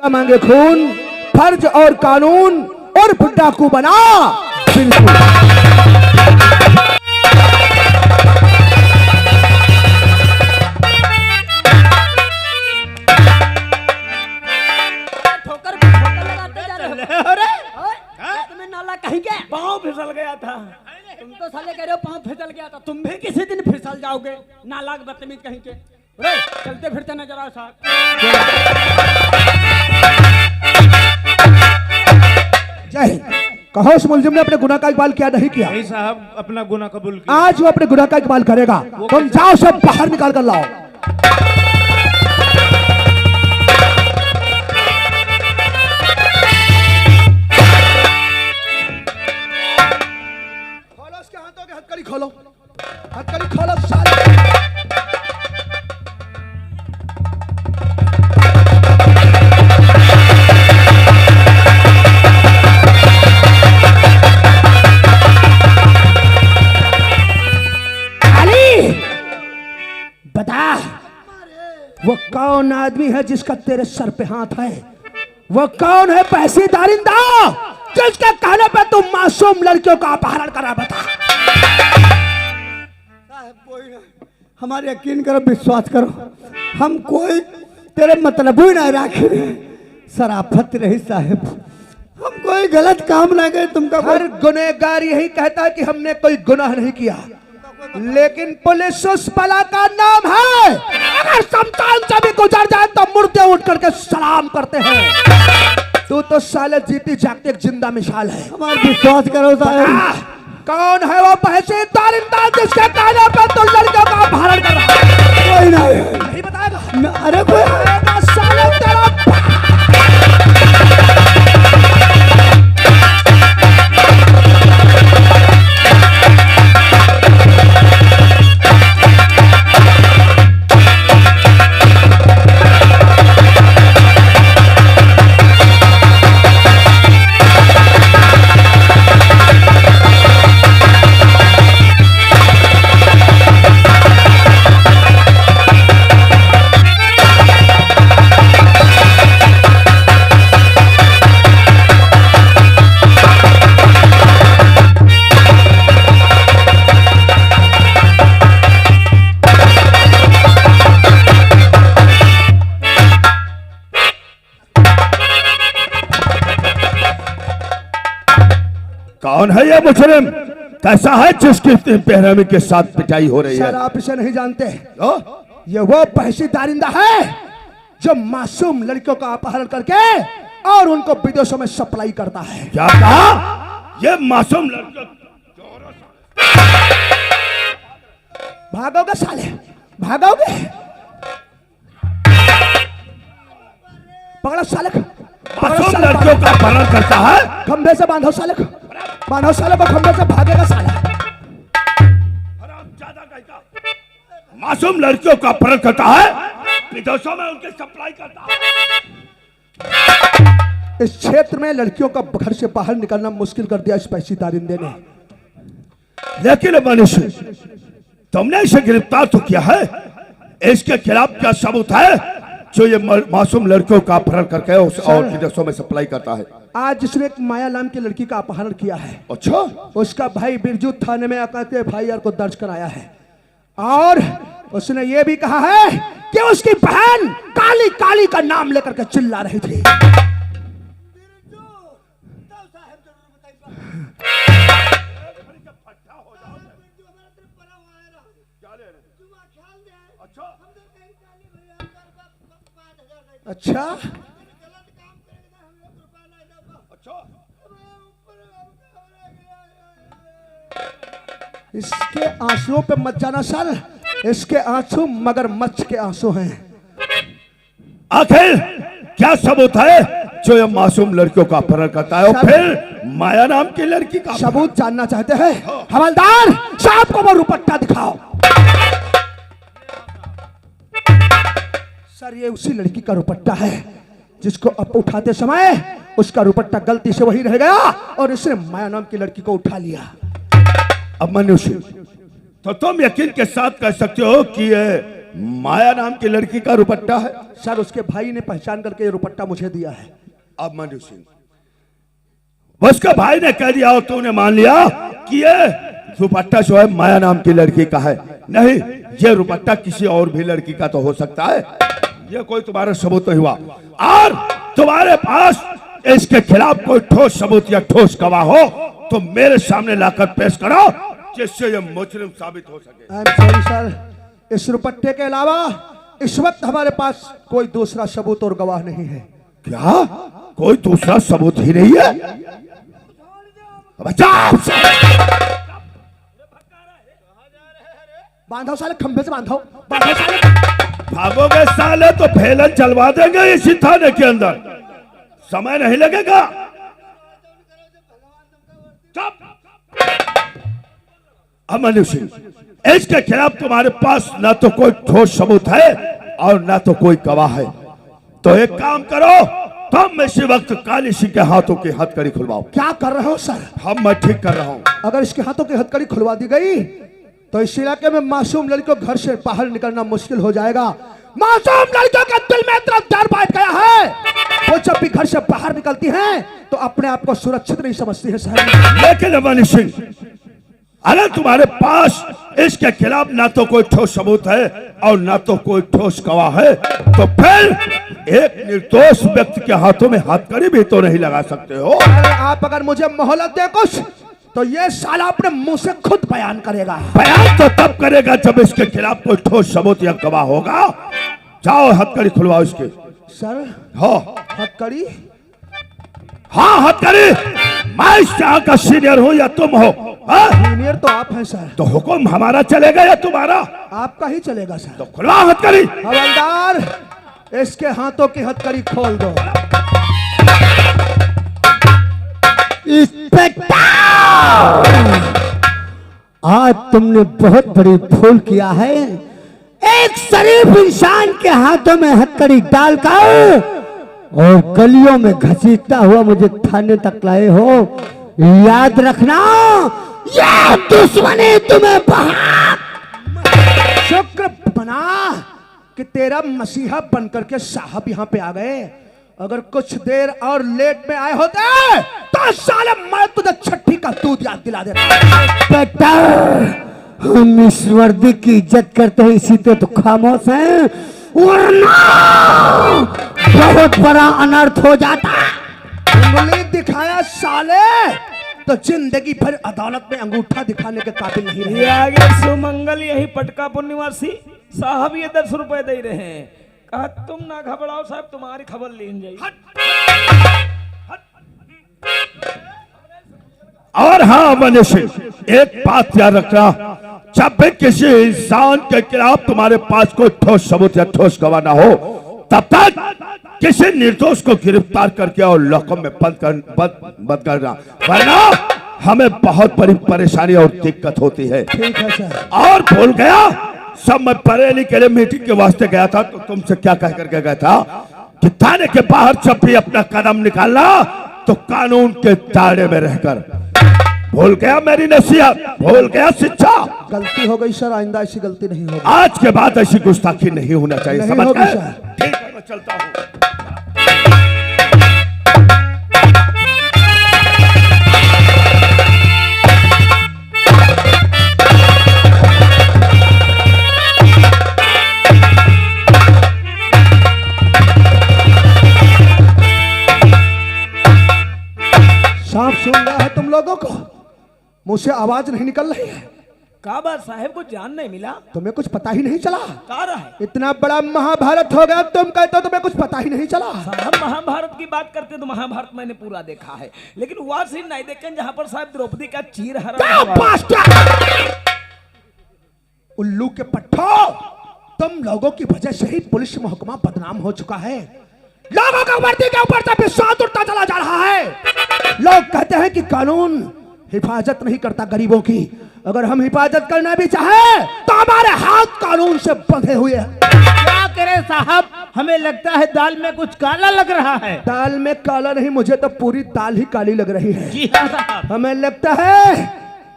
मांगे खून, फर्ज और कानून और बुड्ढा को बना बिल्कुल। कहीं के पाँव फिसल गया था। तुम तो साले कह रहे हो पाँव फिसल गया था, तुम भी किसी दिन फिसल जाओगे। नालायक बदतमीज कहीं के। चलते फिरते नजर आओ साहब। जय कहो उस मुलजिम ने अपने गुनाह का इकबाल किया नहीं किया? नहीं साहब, अपना गुनाह कबूल किया। आज वो अपने गुनाह का इकबाल करेगा। तुम जाओ सब बाहर निकाल कर लाओ। खोलो उसके हाथों के हथकड़ी खोलो, हथकड़ी खोलो साले। बता वो कौन आदमी है जिसका तेरे सर पे हाथ है? वो कौन है पैसे दारिंदा जिसके कहने पे तुम मासूम लड़कियों का अपहरण करा? बता। कोई ना, हमारे यकीन करो, विश्वास करो, हम कोई तेरे मतलब ही ना रखे। शराफत रही साहब, हम कोई गलत काम ना करे। तुमका हर गुनहगार यही कहता है कि हमने कोई गुनाह नहीं किया, लेकिन पुलिस उस बला का नाम है। अगर शमशान से भी गुजर जाए तो मुर्दे उठ करके सलाम करते हैं। तू तो साले जीती जागती एक जिंदा मिसाल है। हमारा विश्वास करो साहब। कौन है वो पैसे दारिंदा जिसके कहने पर तो लड़कियों का अपहरण कर रहा है? कोई नहीं बताएगा? अरे कोई साले तेरा कौन है ये मुजरिम? कैसा है जिसकी बेरहमी के साथ पिटाई हो रही है? सर आप इसे नहीं जानते। ये वो पैसे दारिंदा है जो मासूम लड़कियों का अपहरण करके और उनको विदेशों में सप्लाई करता है। क्या कहा? ये मासूम लड़कियों? भागोगे साले, भागोगे? पकड़ो साले, मासूम लड़कियों का अपहरण करता है। खंबे से बांधो साले को, बांधो साले को खंबे से, भागेगा साला। मासूम लड़कियों का अपहरण करता है, विदेशों में उनकी सप्लाई करता है। इस क्षेत्र में लड़कियों का घर से बाहर निकलना मुश्किल कर दिया इस पैसे दारिंदे ने। लेकिन मनुष्य, तुमने इसे गिरफ्तार तो किया है, इसके खिलाफ क्या सबूत है जो ये मासूम लड़कियों का अपहरण करके और विदेशों में सप्लाई करता है? आज जिसने एक माया नाम की लड़की का अपहरण किया है, अच्छा, उसका भाई बिरजू थाने में आकर के FIR को दर्ज कराया है। और उसने ये भी कहा है कि उसकी बहन काली काली का नाम लेकर के चिल्ला रही थी। अच्छा, इसके आंसुओं पे मत जाना सर, इसके आंसू मगरमच्छ के आंसू हैं। आखिर क्या सबूत है जो ये मासूम लड़कियों का अपहरण करता है और फिर माया नाम की लड़की का? सबूत जानना चाहते हैं? हवलदार साहब को वो रुपट्टा दिखाओ। सर ये उसी लड़की का रुपट्टा है जिसको अब उठाते समय उसका रुपट्टा गलती से वही रह गया और इसने माया नाम की लड़की को उठा लिया। अब मनुष्य, तो तुम यकीन के साथ कह सकते हो कि ये माया नाम की लड़की का रुपट्टा है। सर उसके भाई ने पहचान करके ये रुपट्टा मुझे दिया है। अब मनु सिंह उसके भाई ने कह दिया और तूने मान लिया कि ये रुपट्टा जो है माया नाम की लड़की का है। नहीं, ये रुपट्टा किसी और भी लड़की का तो हो सकता है। ये कोई तुम्हारा सबूत नहीं हुआ और तुम्हारे पास इसके खिलाफ कोई ठोस सबूत या ठोस गवाह हो तो मेरे सामने लाकर पेश करो जिससे ये मुजरिम साबित हो सके। आई एम सॉरी सर, इस रुपट्टे के अलावा इस वक्त हमारे पास कोई दूसरा सबूत और गवाह नहीं है। क्या कोई दूसरा सबूत ही नहीं है? अब जाओ बांधो साले, खंभे से बांधो, बांधो साले। भागोगे साले तो फेलन चलवा देंगे इसी थाने के अंदर, समय नहीं लगेगा। अमन सिंह, इसके खिलाफ तुम्हारे पास ना तो कोई ठोस सबूत है और ना तो कोई गवाह है, तो एक काम करो, तुम इसी वक्त काली सिंह के हाथों की हथकड़ी खुलवाओ। क्या कर रहे हो सर? मैं ठीक कर रहा हूं। अगर इसके हाथों की हथकड़ी खुलवा दी गई तो इस इलाके में मासूम लड़की को घर से बाहर निकलना मुश्किल हो जाएगा। मासूम लड़कियों के दिल में इतना डर बैठ गया है, वो जब भी घर से बाहर निकलती हैं तो अपने आप को सुरक्षित नहीं समझती है साहब। लेकिन अमन सिंह, अगर तुम्हारे पास इसके खिलाफ ना तो कोई ठोस सबूत है और ना तो कोई ठोस गवाह है तो फिर एक निर्दोष व्यक्ति के हाथों में हथकड़ी भी तो नहीं लगा सकते हो। अरे आप अगर मुझे मोहलत दे कुछ तो ये साला अपने मुंह से खुद बयान करेगा। बयान तो तब करेगा जब इसके खिलाफ कोई ठोस सबूत या गवाह होगा। जाओ हथकड़ी खुलवाओ इसके। सर हाँ हथकड़ी? हाँ हथकड़ी। मैं इस यहाँ का सीनियर हूँ या तुम हो? सीनियर तो आप हैं सर। तो हुक्म हमारा चलेगा या तुम्हारा? आपका ही चलेगा सर। तो खुलवाओ हथकड़ी। हवलदार, इसके हाथों की हथकड़ी खोल दो। इंस्पेक्टर, आज तुमने बहुत बड़ी भूल किया है। एक शरीफ इंसान के हाथों में हथकड़ी डालकर और गलियों में घसीटता हुआ मुझे थाने तक लाए हो। याद रखना, ये दुश्मनी तुम्हें शुक्र बना कि तेरा मसीहा बनकर के साहब यहाँ पे आ गए। अगर कुछ देर और लेट में आए होते तो साले मैं तुझे छठी का दूध याद दिला देता। बेटा, हम इस वर्दी की इज्जत करते हैं, इसी पे तो खामोश हैं, वरना बहुत बड़ा अनर्थ हो जाता। उंगली दिखाया साले तो जिंदगी भर अदालत में अंगूठा दिखाने के काबिल नहीं रहे। ये आगे सुमंगल यही पटकापुर निवासी साहब ये 10 रुपए दे रहे हैं। कहा तुम ना घबराओ साहब, तुम्हारी खबर लीन जाइए। और हाँ अमन सिंह, एक बात याद रखना, जब भी किसी इंसान के खिलाफ तुम्हारे पास कोई ठोस सबूत या ठोस गवाह ना हो तब तक किसी निर्दोष को गिरफ्तार करके और लॉकअप में बंद करना, वरना हमें बहुत बड़ी परेशानी और दिक्कत होती है। ठीक है सर। और भूल गया, सब मैं बरेली के लिए मीटिंग के वास्ते गया था तो तुमसे क्या कह करके गया था कि थाने के बाहर जब भी अपना कदम निकालना तो कानून के दायरे में रहकर। भूल गया मेरी नसीहत, भूल गया शिक्षा। गलती हो गई सर, आइंदा ऐसी गलती नहीं होगी। आज के बाद ऐसी गुस्ताखी नहीं होना चाहिए, नहीं समझ होगी गए? सर। ठीक है, मैं चलता हूँ। सांप सुन रहा है तुम लोगों को? मुंह से आवाज नहीं निकल रही है। कहा बात साहब को जान नहीं मिला? तुम्हें कुछ पता ही नहीं चला? कहा रहा है इतना बड़ा महाभारत हो गया, तुम कहते हो तुम्हें कुछ पता ही नहीं चला? साहब, महाभारत की बात करते तो महाभारत मैंने पूरा देखा है, लेकिन वह सीन नहीं देखे जहाँ पर साहब द्रौपदी का चीर हरण। उल्लू के पट्टो, तुम लोगों की वजह से ही पुलिस महकमा बदनाम हो चुका है। लोगों का वर्दी के ऊपर से विश्वास उठता चला जा रहा है। लोग कहते हैं कि कानून हिफाजत नहीं करता गरीबों की। अगर हम हिफाजत करना भी चाहे तो हमारे हाथ कानून से बंधे हुए हैं। क्या करे साहब, हमें लगता है दाल में कुछ काला लग रहा है। दाल में काला नहीं, मुझे तो पूरी दाल ही काली लग रही है। जी हाँ साहब, हमें लगता है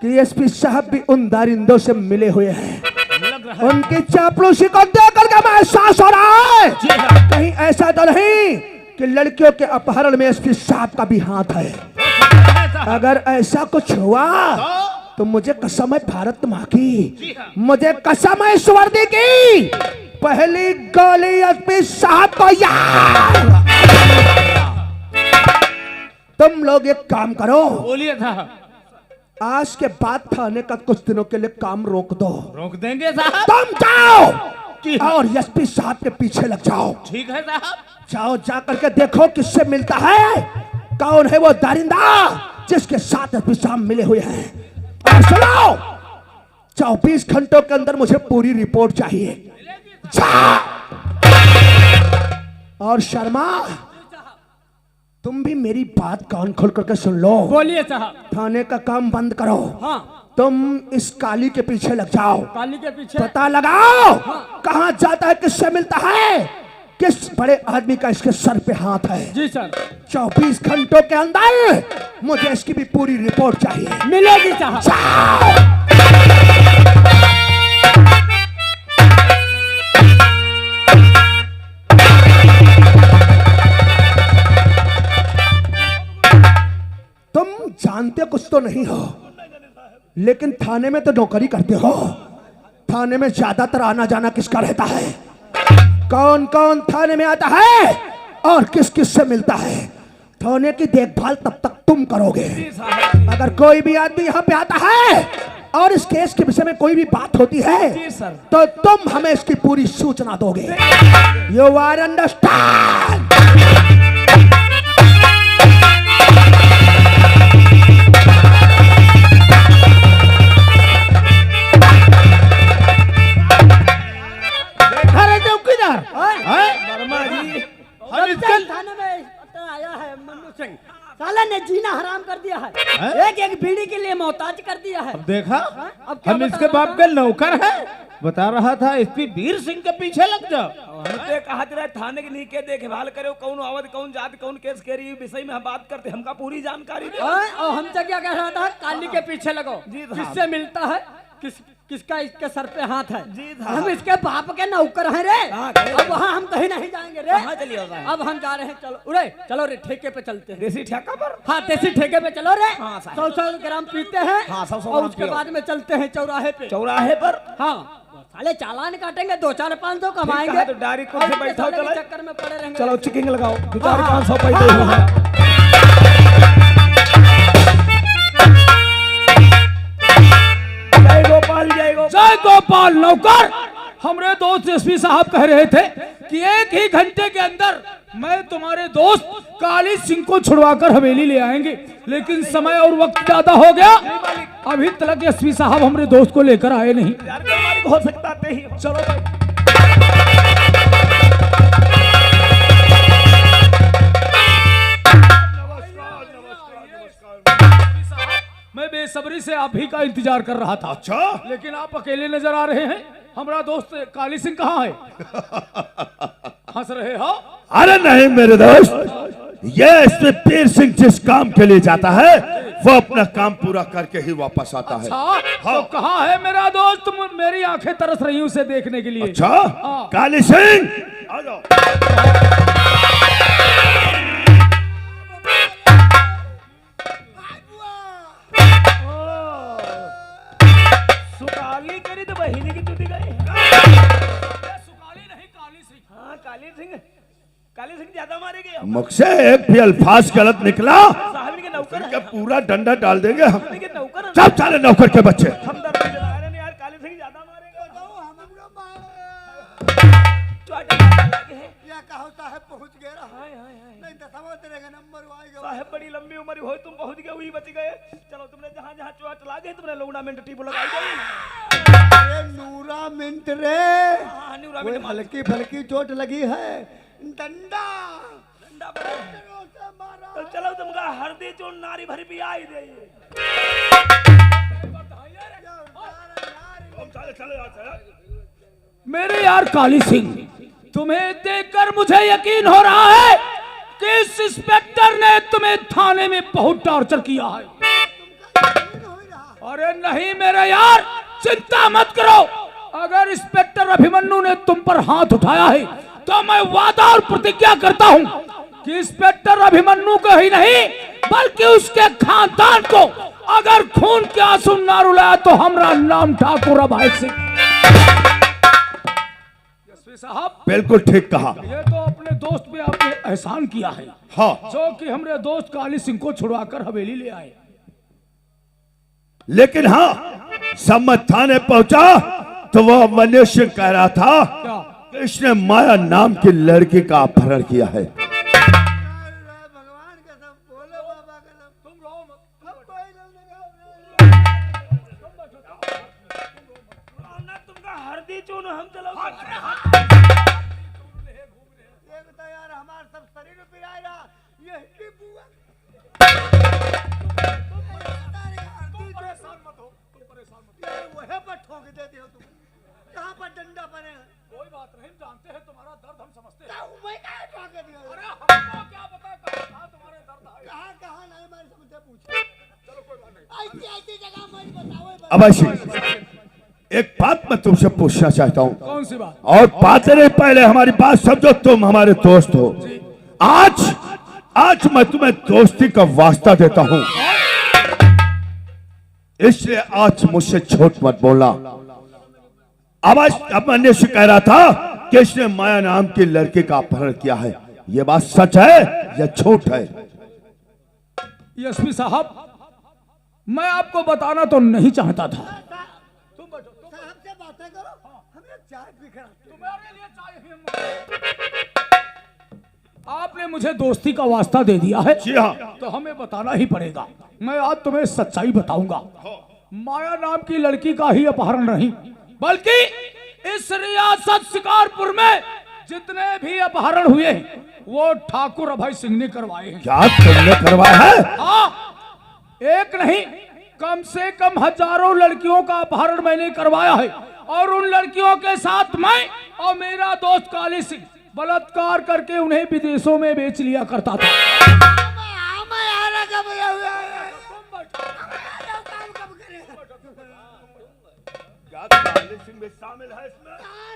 कि एसपी साहब भी उन दारिंदों से मिले हुए हैं। लग साहब। उनकी चापलूसी को देख करके मैं एहसास हो रहा है जी हाँ। कहीं ऐसा तो नहीं कि लड़कियों के अपहरण में एसपी साहब का भी हाथ है। अगर ऐसा कुछ हुआ तो मुझे कसम है भारत माँ की, मुझे कसम है इस वर्दी की, पहली गोली एसपी साहब को यार। तुम लोग एक काम करो, बोलिए साहब। आज के बाद थाने का कुछ दिनों के लिए काम रोक दो। रोक देंगे साहब। तुम जाओ और एसपी साहब के पीछे लग जाओ। ठीक है साहब। जाओ जा करके देखो किससे मिलता है, कौन है वो दारिंदा जिसके साथ एसपी साहब मिले हुए हैं। और सुनो, 24 घंटों के अंदर मुझे पूरी रिपोर्ट चाहिए। जाओ। और शर्मा, तुम भी मेरी बात कान खोल करके सुन लो। बोलिए साहब। थाने का काम बंद करो। हाँ। तुम इस काली के पीछे लग जाओ। काली के पीछे। पता लगाओ कहां जाता है, किससे मिलता है, किस बड़े आदमी का इसके सर पे हाथ है। जी सर। 24 घंटों के अंदर मुझे इसकी भी पूरी रिपोर्ट चाहिए। मिलेगी साहब। जाओ। तुम जानते कुछ तो नहीं हो, लेकिन थाने में तो नौकरी करते हो। थाने में ज्यादातर आना जाना किसका रहता है, कौन कौन थाने में आता है और किस किस से मिलता है, थाने की देखभाल तब तक तुम करोगे। अगर कोई भी आदमी यहाँ पे आता है और इस केस के विषय में कोई भी बात होती है जी सर। तो तुम हमें इसकी पूरी सूचना दोगे। You are understand. अरे चौकीदार। वर्मा जी, हम इसके थाने में आया है मन्नू सिंह, साला ने जीना हराम कर दिया है। एक एक बीड़ी के लिए मोहताज कर दिया है। देखा, अब क्या हम बता इसके रहा बाप के नौकर हैं। बता रहा था एसपी वीर सिंह के पीछे लग जाओ। हमते कहा तेरा थाने के नीचे देखभाल करे, कौन आवत कौन जात कौन केस करी विषय में हम बात करते, हमका पूरी जानकारी दे। और हमसे क्या कह रहा था, काली के पीछे लगो। जी साहब। किससे मिलता है, किसका इसके सर पे हाथ है। जी साहब। हम इसके बाप के नौकर हैं रे। हाँ, कहे। अब वहाँ हम कहीं नहीं जाएंगे रे। कहाँ चलिए साहब? अब हम जा रहे हैं, चलो उरे चलो रे, ठेके पे चलते हैं। देसी ठेका पर। हाँ, देसी ठेके पे चलो रे। हाँ, साहब। 100 ग्राम पीते हैं। हाँ, 100 और ग्राम उसके पियो। बाद में चलते हैं चौराहे पे। चौराहे पर। हाँ, साले चालान काटेंगे, 2-4-500 कमाएंगे। ठीक है, तो डायरी खुद से और इसके बैठो, साले के चलो। चक्कर में पड़े रहेंगे। चलो चिकिंग लगाओ, 2-4 हाँ, 500 पैसे हुए हैं। जय गोपाल जय गोपाल। जय गोपाल नौकर। हमारे दोस्त एसपी साहब कह रहे थे कि 1 ही घंटे के अंदर मैं तुम्हारे दोस्त काली सिंह को छुड़वाकर हवेली ले आएंगे, लेकिन समय और वक्त ज्यादा हो गया। अभी तक एसपी साहब हमारे दोस्त को लेकर आए नहीं। यार बीमारी हो सकता नहीं। चलो भाई। मैं बेसब्री से आप ही का इंतजार कर रहा था। अच्छा, लेकिन आप अकेले नजर आ रहे हैं। हमारा दोस्त काली सिंह कहाँ है? हंस रहे हो? अरे नहीं मेरे दोस्त, ये इसमें वीर सिंह जिस काम के लिए जाता है वो अपना काम पूरा करके ही वापस आता है। अच्छा, तो कहाँ है मेरा दोस्त? मेरी आंखें तरस रही उसे देखने के लिए। अच्छा, हाँ। काली सिंह आ जाओ। सुकाली करी तो बहिनी की टूटी गई। सुकाली नहीं, काली सिंह। हाँ, काली सिंह ज्यादा मारे गए। मुझसे एक भी अल्फाज गलत निकला साहब के नौकर क्या पूरा डंडा डाल देंगे हम। के नौकर सब सारे नौकर के बच्चे। हम दर्द में जला रहे हैं यार, काली सिंह ज्यादा मारेगा। क्या कहा साहब, पहुंच गए रहा। नहीं दसवा तेरे का नंबर आएगा। साहब बड़ी लंबी उम्र हो, तुम पहुंच गए, वही बच गए। चलो, तुमने जहाँ जहाँ चोट लागे तुमने लौड़ा मिनट टीप लगाई गई। अरे नूरा मिनट रे, हाँ, न्यूरा कोई मिनट मार। हल्की फल्की चोट लगी है। डंडा डंडा पर। तो चलो, तुमका हरदी चून नारी भरी भी आई दे। मेरे यार काली सिंह, तुम्हें देखकर मुझे यकीन हो रहा है कि इस इंस्पेक्टर ने तुम्हें थाने में बहुत टॉर्चर किया है। अरे नहीं मेरे यार, चिंता मत करो। अगर इंस्पेक्टर अभिमन्यु ने तुम पर हाथ उठाया है तो मैं वादा और प्रतिज्ञा करता हूं कि इंस्पेक्टर अभिमन्यु को ही नहीं बल्कि उसके खानदान को अगर खून के आंसू ना रुलाया तो हमारा नाम ठाकुर अभय सिंह। एसपी साहब बिल्कुल ठीक कहा। ये तो अपने दोस्त पे आपने एहसान किया है, हाँ, जो कि हमारे दोस्त काली सिंह को छुड़वाकर हवेली ले आए। लेकिन हाँ, सम्मत थाने पहुंचा तो वह मनीष सिंह कह रहा था क्या? कि इसने माया नाम की लड़की का अपहरण किया है। भगवान का सब बोलो, बाबा का सब तुम रो मत, हम कोई तुमका हरदी चून हम चलो ये बता यार, हमार सब शरीर में पिराए रहा, ये की बुआ यार वहे पर ठोक देते हो तुम, कहां पर डंडा पड़े? कोई बात नहीं, जानते हैं तुम्हारा दर्द हम समझते हैं। मैं क्या ठोक दिया? अरे हमको क्या पता कहाँ तुम्हारे दर्द है। कहां नहीं मेरे से मुझे पूछो। चलो कोई बात नहीं। ऐसी जगह मत बताओ। अवश्य एक बात मैं तुमसे पूछना चाहता हूँ, कौन सी बात? और बातें नहीं, पहले हमारी बात समझो। तुम हमारे दोस्त हो। आज मैं तुम्हें दोस्ती का वास्ता देता हूँ, इसलिए आज मुझसे झूठ मत बोलना। अब मनीष कह रहा था कि इसने माया नाम की लड़की का अपहरण किया है। यह बात सच है या झूठ है? एसपी साहब, मैं आपको बताना तो नहीं चाहता था। तुम हमसे बातें करो, हमें चाय भी खिला। तुम्हारे लिए चाय आपने मुझे दोस्ती का वास्ता दे दिया है, जी हाँ। तो हमें बताना ही पड़ेगा। मैं आज तुम्हें सच्चाई बताऊंगा। माया नाम की लड़की का ही अपहरण नहीं, बल्कि इस रियासत शिकारपुर में जितने भी अपहरण हुए हैं, वो ठाकुर अभय सिंह ने करवाए हैं। क्या तुमने करवाया है? हाँ, एक नहीं, कम से कम हजारों लड़कियों का अपहरण मैंने करवाया है, और उन लड़कियों के साथ मैं और मेरा दोस्त काली सिंह बलात्कार करके उन्हें विदेशों में बेच लिया करता था।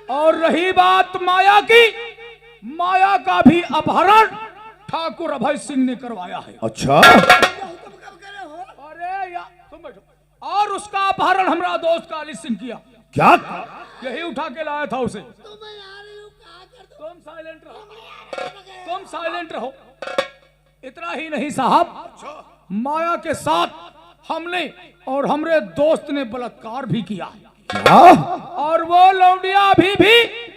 और रही बात माया की, माया का भी अपहरण ठाकुर अभय सिंह ने करवाया है। अच्छा, अरे या तुम बैठो। और उसका अपहरण हमारा दोस्त काली सिंह किया। क्या? यही उठा के लाया था उसे। तुम साइलेंट रहो, तुम साइलेंट रहो। इतना ही नहीं साहब, माया के साथ हमने और हमारे दोस्त ने बलात्कार भी किया, क्या? और वो लौंडिया अभी भी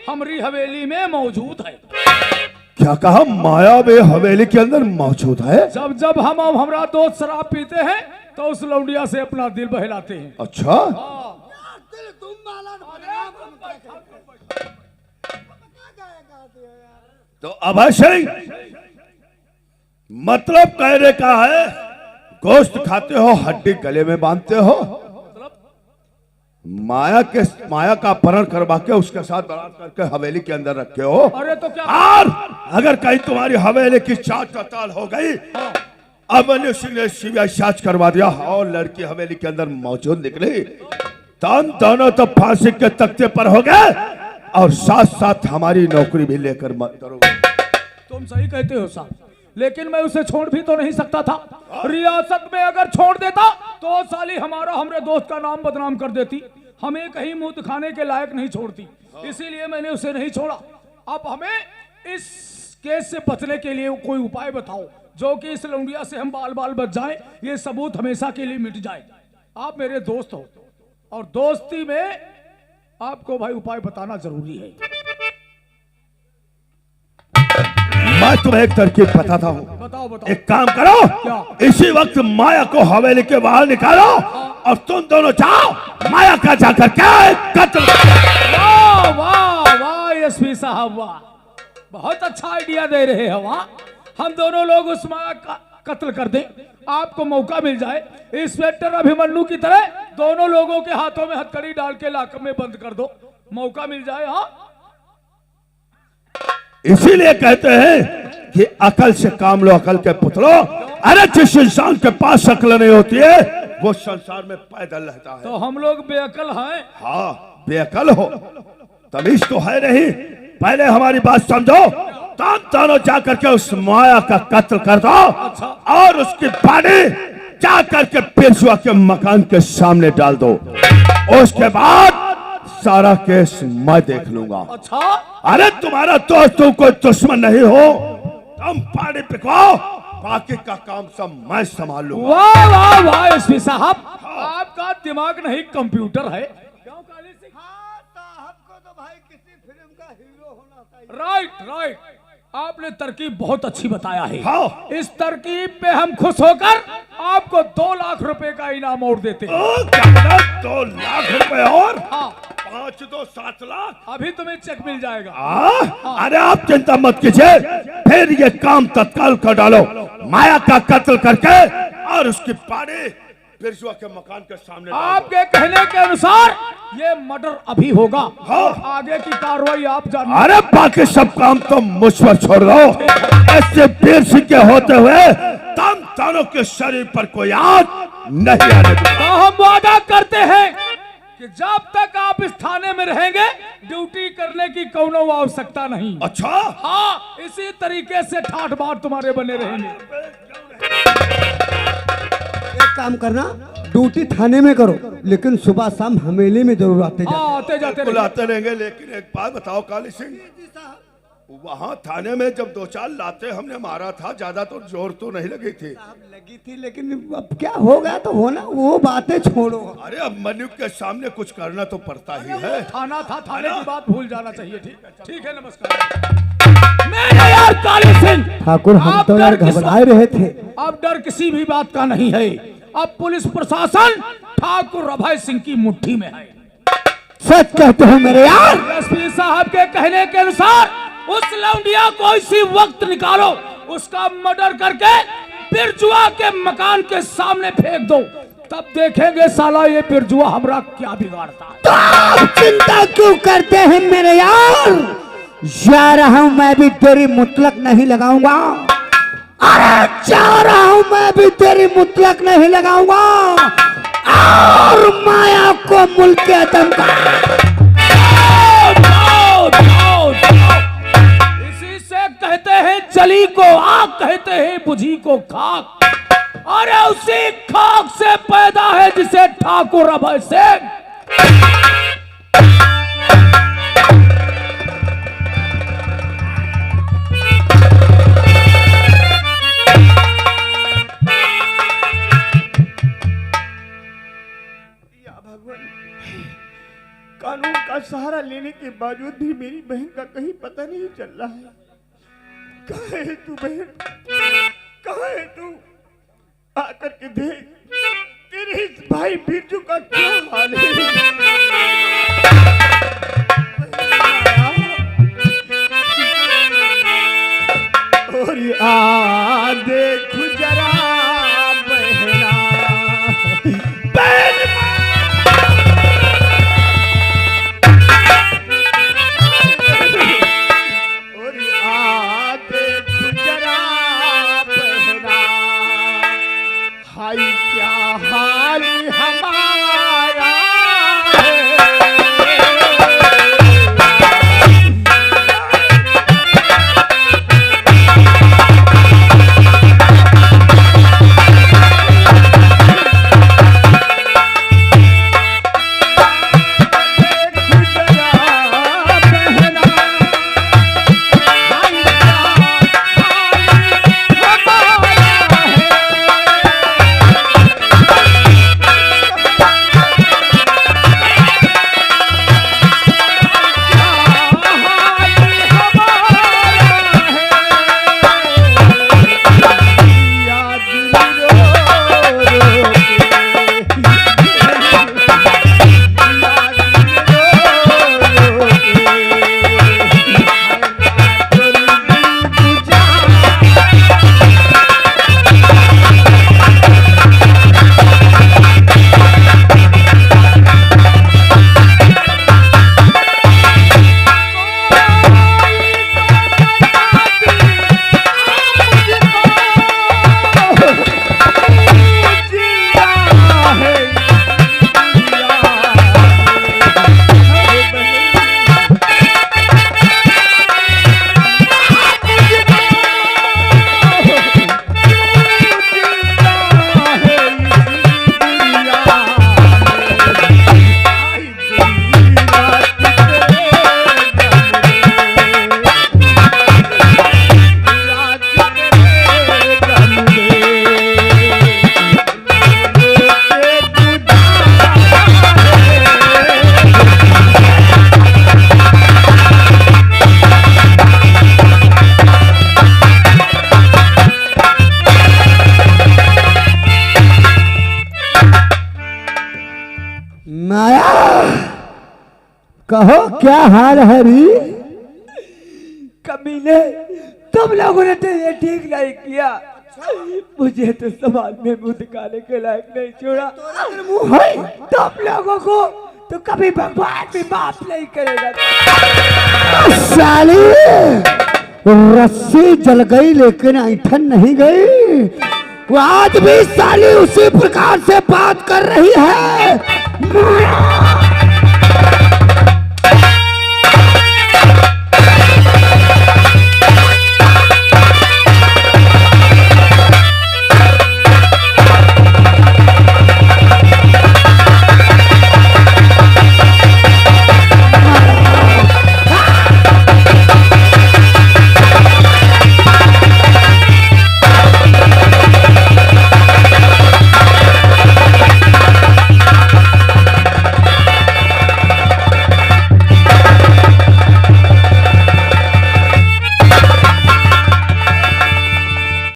हमारी हवेली में मौजूद है। क्या कहा? माया वे हवेली के अंदर मौजूद है? जब जब हम और हमारा दोस्त शराब पीते हैं तो उस लौंडिया से अपना दिल बहलाते हैं। अच्छा, तो अभय सिंह, मतलब कहने का है गोश्त खाते हो, हड्डी गले में बांधते हो, माया का अपहरण करवा के उसके साथ बरात करके हवेली के अंदर रखे हो। अरे तो क्या? और अगर कहीं तुम्हारी हवेली की जांच पड़ताल हो गई, अब मनीष सिंह ने सीबीआई जांच करवा दिया और लड़की हवेली के अंदर मौजूद निकली, तो दोनों तो फांसी के तख्ते पर हो गए और साथ साथ हमारी नौकरी भी लेकर मत करो। तुम सही कहते हो साहब, लेकिन मैं उसे छोड़ भी तो नहीं सकता था। रियासत में अगर छोड़ देता तो साली हमारा हमरे दोस्त का नाम बदनाम कर देती, हमें कहीं मुंह दिखाने के लायक नहीं छोड़ती, इसीलिए मैंने उसे नहीं छोड़ा। अब हमें इस केस से बचने के लिए कोई उपाय बताओ, जो कि इस लौंडिया से हम बाल बाल बच जाए, ये सबूत हमेशा के लिए मिट जाए। आप मेरे दोस्त हो और दोस्ती में आपको भाई उपाय बताना जरूरी है। मैं तुम्हें एक तरकीब बताता हूँ। बताओ बताओ। एक काम करो, क्या? इसी वक्त माया को हवेली के बाहर निकालो और तुम दोनों जाओ माया का जाकर क्या कत्ल। वाह वाह वाह एसपी साहब, वाह, बहुत अच्छा आइडिया दे रहे हैं। वहाँ हम दोनों लोग उस माया का कत्ल कर दें, आपको मौका मिल जाए। इंस्पेक्टर अभिमन्यु की तरह दोनों लोगों के हाथों में हथकड़ी डाल के लाकअप में बंद कर दो, मौका मिल जाए। हाँ, इसीलिए कहते हैं कि अकल से काम लो, अकल के पुतलो। अरे जिस इंसान के पास अकल नहीं होती है वो संसार में पैदल रहता है। तो हम लोग बेअकल हैं। हाँ, बेअकल हो, तमीज तो है नहीं। पहले हमारी बात समझो। तुम दोनों जाकर के उस माया का कत्ल कर दो और उसकी बॉडी जाकर के पेशवा के मकान के सामने डाल दो। उसके बाद सारा केस मैं देख लूंगा। अच्छा, अरे तुम्हारा दोस्त तुम कोई दुश्मन नहीं हो। तुम पानी पिकवाओ, बाकी का काम सब मैं संभाल लूंगा। वाह वाह वाह एसपी साहब, आपका दिमाग नहीं कंप्यूटर है। क्यों काली सिंह? हाँ, साहब को तो भाई किसी फिल्म का हीरो होना चाहिए। राइट राइट, आपने तरकीब बहुत अच्छी बताया है। हाँ। इस तरकीब पे हम खुश होकर आपको 2 लाख रुपए का इनाम और देते हैं। 2 लाख रुपए और? हाँ, 5 2 7 लाख। अभी तुम्हें चेक मिल जाएगा। अरे आप चिंता मत कीजिए, फिर ये काम तत्काल कर डालो। माया का कत्ल करके और उसकी बॉडी बिरजुआ के मकान के सामने डाल दो। आपके कहने के अनुसार ये मर्डर अभी होगा। हाँ। आगे की कार्रवाई आप जानिए। अरे बाकी सब काम तो मुझ पर छोड़ दो। ऐसे वीर सिंह के होते हुए तुम दोनों के शरीर पर कोई आग नहीं आने दूंगा। तो हम वादा करते हैं कि जब तक आप इस थाने में रहेंगे ड्यूटी करने की कोनो आवश्यकता नहीं। अच्छा, हाँ, इसी तरीके से ठाठ बाट तुम्हारे बने रहेंगे। एक काम करना, ड्यूटी थाने में करो, लेकिन सुबह शाम हवेली में जरूर आते जाते। हाँ, आते जाते रहिए। बुलाते रहेंगे। लेकिन एक बात बताओ काली सिंह, वहाँ थाने में जब 2-4 लाते हमने मारा था, ज्यादा तो जोर तो नहीं लगी थी। लगी थी, लेकिन अब क्या होगा तो होना, वो बातें छोड़ो। अरे अब मनु के सामने कुछ करना तो पड़ता ही है। थाना था, थाने की बात भूल जाना चाहिए। ठीक है, नमस्कार। मेरे यार काली सिंह, ठाकुर, हम आप तो यार डर किस- घबराए रहे थे। अब डर किसी भी बात का नहीं है। अब पुलिस प्रशासन ठाकुर अभय सिंह की मुट्ठी में है। सच कहते हो मेरे यार। एसपी साहब के कहने के अनुसार उस लौंडिया को इसी वक्त निकालो, उसका मर्डर करके बिरजुआ के मकान के सामने फेंक दो। तब देखेंगे साला ये बिरजुआ हमरा क्या बिगाड़ता है। तो आप चिंता क्यों करते हैं मेरे यार? जा रहा हूं मैं भी, तेरी मुतलक नहीं लगाऊंगा। अरे जा रहा हूं मैं भी, तेरी मुतलक नहीं लगाऊंगा। और माया को मुल्क के दम का इसी से कहते हैं जली को आग, कहते हैं बुझी को खाक। अरे उसी खाक से पैदा है जिसे ठाकुर अभय सिंह। कानून का सहारा लेने के बावजूद भी मेरी बहन का कहीं पता नहीं चल रहा है। कहाँ है तू बहन? कहाँ है तू? आकर के देख, तेरे इस भाई बिरजू का क्या हाल है। और आ देख जरा बहना, बहन और आ देख जरा बहना, हाय क्या हाल हमारा है। कहो क्या हाल है री? कमीने, तुम लोगों ने तो ये ठीक नहीं किया। मुझे तो समाज में मुंह दिखाने के लायक नहीं छोड़ा। तुम लोगों को तो कभी भगवान भी माफ नहीं करेगा। साली रस्सी जल गई लेकिन ऐठन नहीं गई। वो आज भी साली उसी प्रकार से बात कर रही है।